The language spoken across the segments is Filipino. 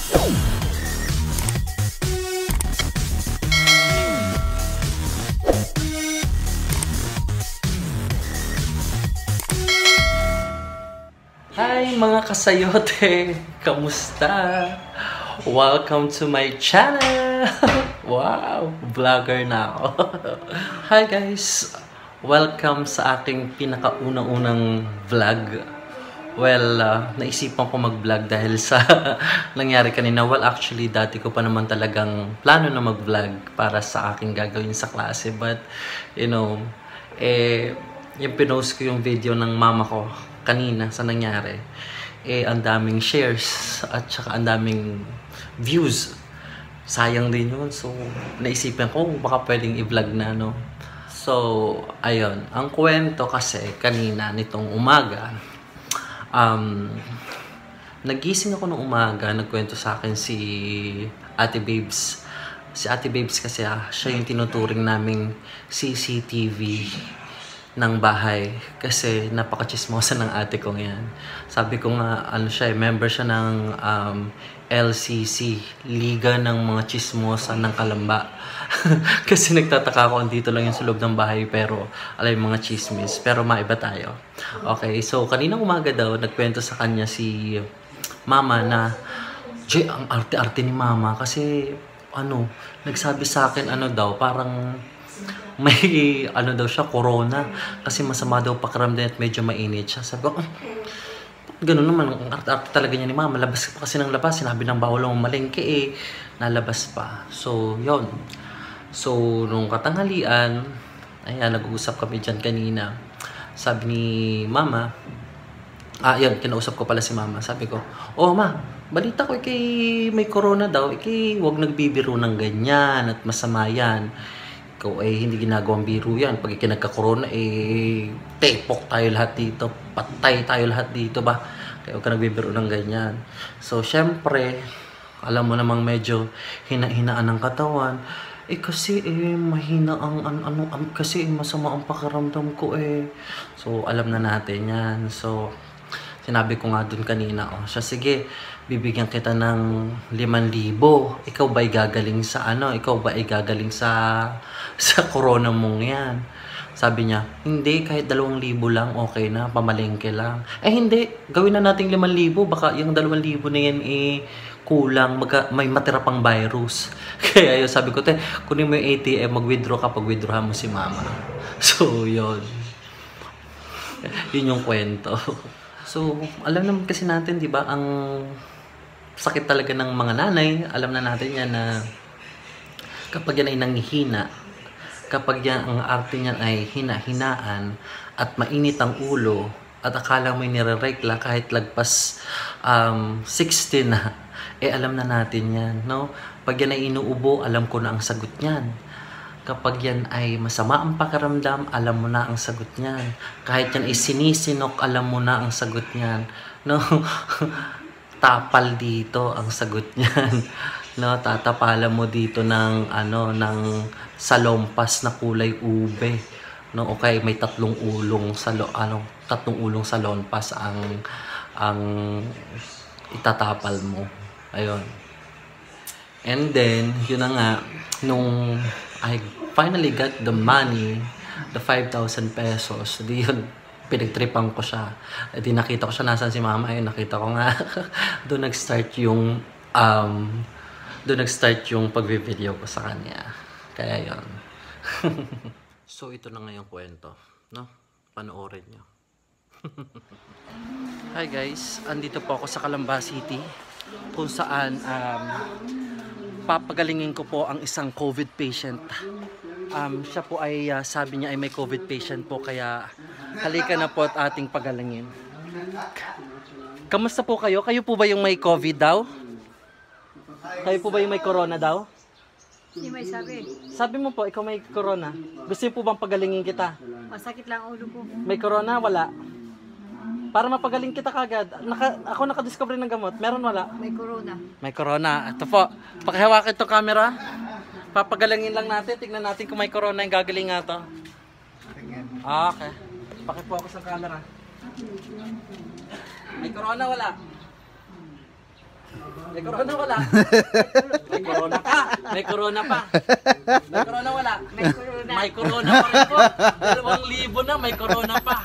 Hi mga kasayote! Kamusta? Welcome to my channel! Wow! Vlogger na ako. Hi guys! Welcome sa aking pinakaunang-unang vlog. Well, naisipan ko mag-vlog dahil sa nangyari kanina. Well, actually, dati ko pa naman talagang plano na mag-vlog para sa aking gagawin sa klase. But, you know, yung pinost ko yung video ng mama ko kanina sa nangyari, ang daming shares at saka ang daming views. Sayang din yun. So, naisipan ko baka pwedeng i-vlog na, no? So, ayun. Ang kwento kasi kanina nitong umaga, nagising ako nung umaga, nagkwento sa akin si Ate Babes. Si Ate Babes kasi siya yung tinuturing naming CCTV ng bahay kasi napaka-chismosa ng ate kong yan. Sabi ko nga, member siya ng LCC, Liga ng mga Chismosa ng Kalamba. Kasi nagtataka ako, andito lang yung sa loob ng bahay pero alam yung mga chismis. Pero maiba tayo. Okay, so kaninang umaga daw, nagkwento sa kanya si mama na, Jay, ang arte-arte ni mama kasi nagsabi sa akin daw, parang may daw siya, corona. Kasi masama daw pakiramdam at medyo mainit siya. Sabi ko, ganun naman, ang arte-arte talaga niya ni mama. Labas pa kasi ng labas. Sinabi ng bawal lang malengke nalabas pa. So, yon. So, nung katanghalian, ayan, nag-uusap kami dyan kanina. Sabi ni mama, yan, kinausap ko pala si mama. Sabi ko, oh ma, balita ko may corona daw. Huwag nagbibiro ng ganyan at masama yan. Ikaw hindi ginagawang biro yan. Pag nagka-corona, tepok tayo lahat dito. Patay tayo lahat dito ba? Kaya huwag ka nagbibiro ng ganyan. So, syempre, alam mo namang medyo hina-hinaan ng katawan. Kasi mahina kasi masama ang pakiramdam ko So, alam na natin yan. So, sinabi ko nga dun kanina, siya, sige, bibigyan kita ng 5,000. Ikaw ba ay gagaling sa Ikaw ba ay gagaling sa corona mong yan? Sabi niya, hindi, kahit 2,000 lang, okay na, pamalengke lang. Hindi, gawin na natin 5,000. Baka yung 2,000 na yan kulang, may matira pang virus. Kaya yun, sabi ko, kunin mo yung ATM, mag-withdraw ka, pag-withdraw mo si mama. So, yun. Yun yung kwento. So, alam naman kasi natin, di ba, ang sakit talaga ng mga nanay. Alam na natin yan na kapag yan ay nanghihina, kapag yan ang arte niyan ay hina-hinaan at mainit ang ulo at akala mo nire-rekla kahit lagpas 60 na, alam na natin yan, no? Pag yan ay inuubo, alam ko na ang sagot niyan. Kapag yan ay masama ang pakiramdam, alam mo na ang sagot niyan. Kahit yan ay sinisinok, alam mo na ang sagot niyan. No? Tapal dito ang sagot niyan. No, tatapalan mo dito ng ng salompas na kulay ube. No, okay, may 3 ulong sa tatlong ulong salompas ang itatapal mo. Ayun. And then, yun na nga, nung I finally got the money, the 5,000 pesos. Di yun, pinagtripan ko siya. Di nakita ko siya, nasan si mama? Ayun, nakita ko nga. Doon nag-start yung pag-video ko sa kanya. Kaya yun. So, ito na nga yung kwento. No? Panoorin nyo. Hi guys, andito po ako sa Calamba City, kung saan papagalingin ko po ang isang COVID patient. Siya po ay sabi niya ay may COVID patient po, kaya halika na po at ating pagalingin. Kamusta po kayo? Kayo po ba yung may COVID daw? Kayo po ba yung may corona daw? Hindi may sabi. Sabi mo po, ikaw may corona. Gusto niyo po bang pagalingin kita? Masakit lang ulo ko. May corona? Wala. Para mapagaling kita kagad. Ako nakadiscover ng gamot. Meron, wala? May corona. May corona. Ito po. Pakihawakin itong camera. Papagalingin lang natin. Tignan natin kung may corona yung gagaling nga ito. Okay. Pakipokus ang camera. May corona, wala? May corona wala. May corona ka. May corona pa. May corona wala. May corona. May corona pa rin po. 2,000 na, may corona pa.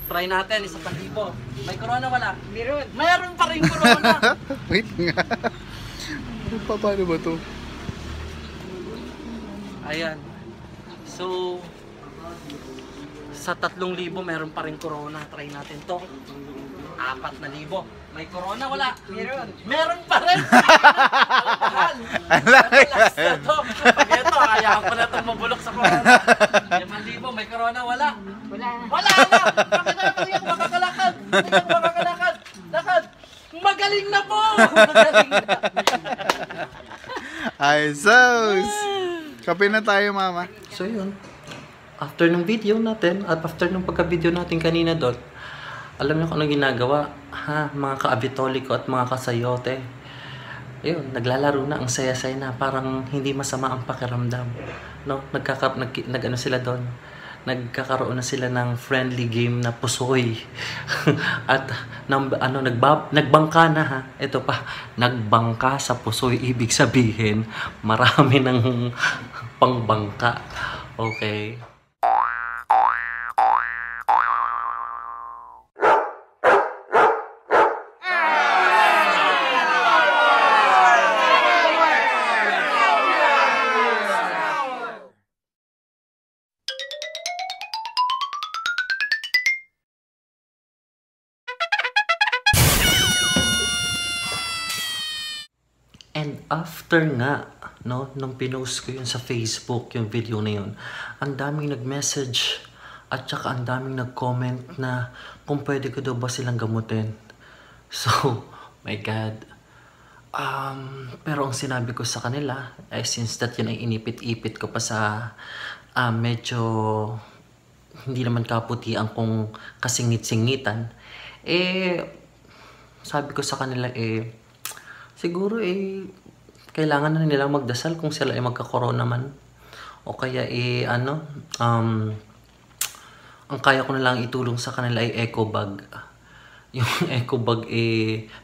Try natin, 1,000. May corona wala. Meron. Meron pa rin corona. Wait nga. Paano ba to? Ayan. So, sa 3,000 meron pa rin corona. Try natin to. 4,000. May corona wala. Meron. Meron pa rin. Last na to. Pag ito, hayaan ko na itong mabulok sa corona. 5,000. May corona wala. Wala na. Wala na! Bakit na yan? Makakalakad! Tingnan, makakalakad! Lakad! Magaling na po! Magaling na! Ay, sus! Kape na tayo, mama. So yun, after ng video natin, at after ng pagka-video natin kanina doon, alam niyo kung ano ginagawa, ha? Mga ka-abitoliko at mga kasayote. Ayun, naglalaro na, ang saya-saya na, parang hindi masama ang pakiramdam. No? Nag-ano sila doon? Nagkakaroon na sila ng friendly game na pusoy. At nagbangka na, ha. Ito pa, nagbangka sa pusoy, ibig sabihin marami ng pangbangka. Okay. And after nga, no, nung pinost ko yun sa Facebook, yung video na yun, ang daming nag-message at saka ang daming nag-comment na kung pwede ko daw ba silang gamutin. So, my God. Pero ang sinabi ko sa kanila, since that yun ay inipit-ipit ko pa sa medyo hindi naman kaputian kung kasingit-singitan, sabi ko sa kanila siguro kailangan na nila magdasal kung sila ay magka-corona man. O kaya ang kaya ko na lang itulong sa kanila ay eco bag. Yung eco bag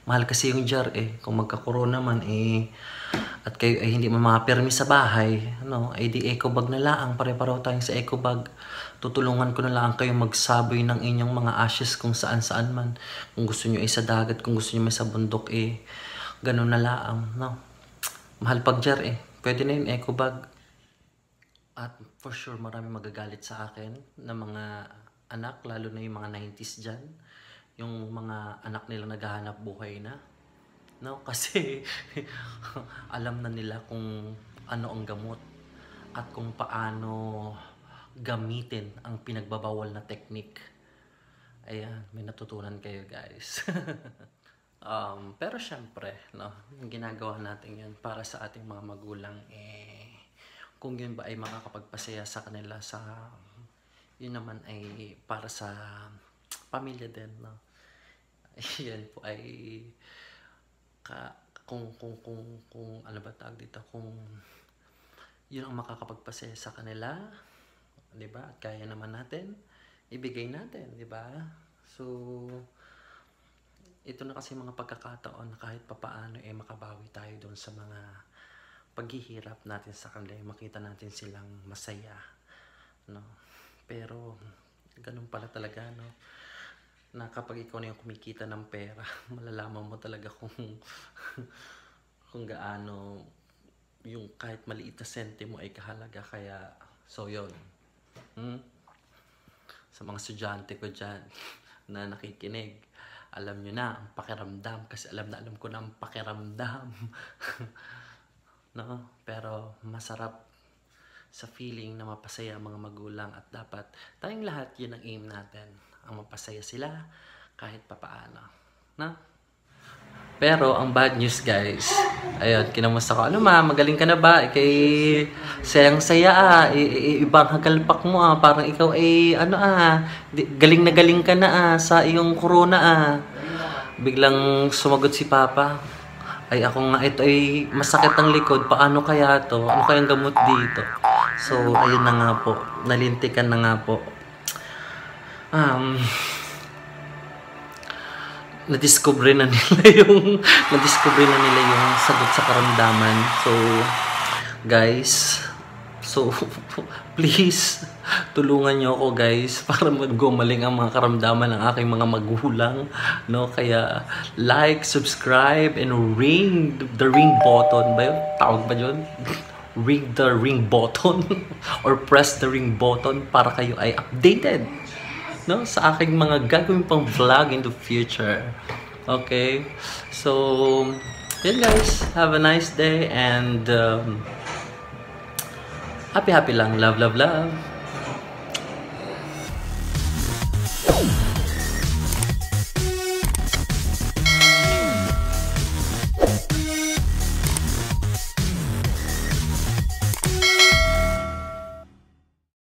mahal kasi yung jar kung magka-corona man at kayo ay hindi mo makapermi sa bahay, no, di eco bag na lang, pare-pareho tayong sa eco bag. Tutulungan ko na lang kayo magsaboy ng inyong mga ashes kung saan-saan man. Kung gusto nyo sa dagat, kung gusto nyo sa bundok ganun na lang, no? Mahal pag jar pwede na yung eco bag. At for sure marami magagalit sa akin na mga anak, lalo na yung mga 90s dyan, yung mga anak nila naghahanap buhay na, no? Kasi alam na nila kung ano ang gamot at kung paano gamitin ang pinagbabawal na technique. Ayan, may natutunan kayo, guys. Pero syempre, no, yung ginagawa natin yun para sa ating mga magulang, kung yun ba ay makakapagpasaya sa kanila, yun naman ay para sa pamilya din, no. Yan po ay kung ano ba tawag dito, kung yun ang makakapagpasaya sa kanila, di ba? At kaya naman natin ibigay natin, di ba? So ito na kasi mga pagkakataon na kahit papaano makabawi tayo doon sa mga paghihirap natin sa kanila, makita natin silang masaya, no? Pero ganun pala talaga, no, na kapag ikaw na yung kumikita ng pera, malalaman mo talaga kung gaano yung kahit maliit na sentimo ay kahalaga. Kaya so yun, sa mga estudyante ko dyan na nakikinig, alam nyo na ang pakiramdam, kasi alam ko na ang pakiramdam. No? Pero masarap sa feeling na mapasaya ang mga magulang, at dapat tayong lahat yun ang aim natin, ang mapasaya sila kahit papaano, no? Pero ang bad news, guys, ayun, kinamusta ko, ano magaling ka na ba? Sayang-saya ibang hagalpak mo parang ikaw ay galing na galing ka na sa iyong corona Biglang sumagot si Papa, ay ako nga, ito ay masakit ang likod, paano kaya to? Ano kayang gamot dito? So ayun na nga po, nalintikan na nga po. nadiskubre na nila yung sagot sa karamdaman. So, guys, please, tulungan nyo ako guys para gumaling ang mga karamdaman ng aking mga magulang, no? Kaya like, subscribe, and ring the ring button ba yun? Tawag ba yun? Ring the ring button or press the ring button para kayo ay updated, no, sa aking mga gagawin pang vlog in the future. Okay, so yun guys, have a nice day, and happy lang. Love.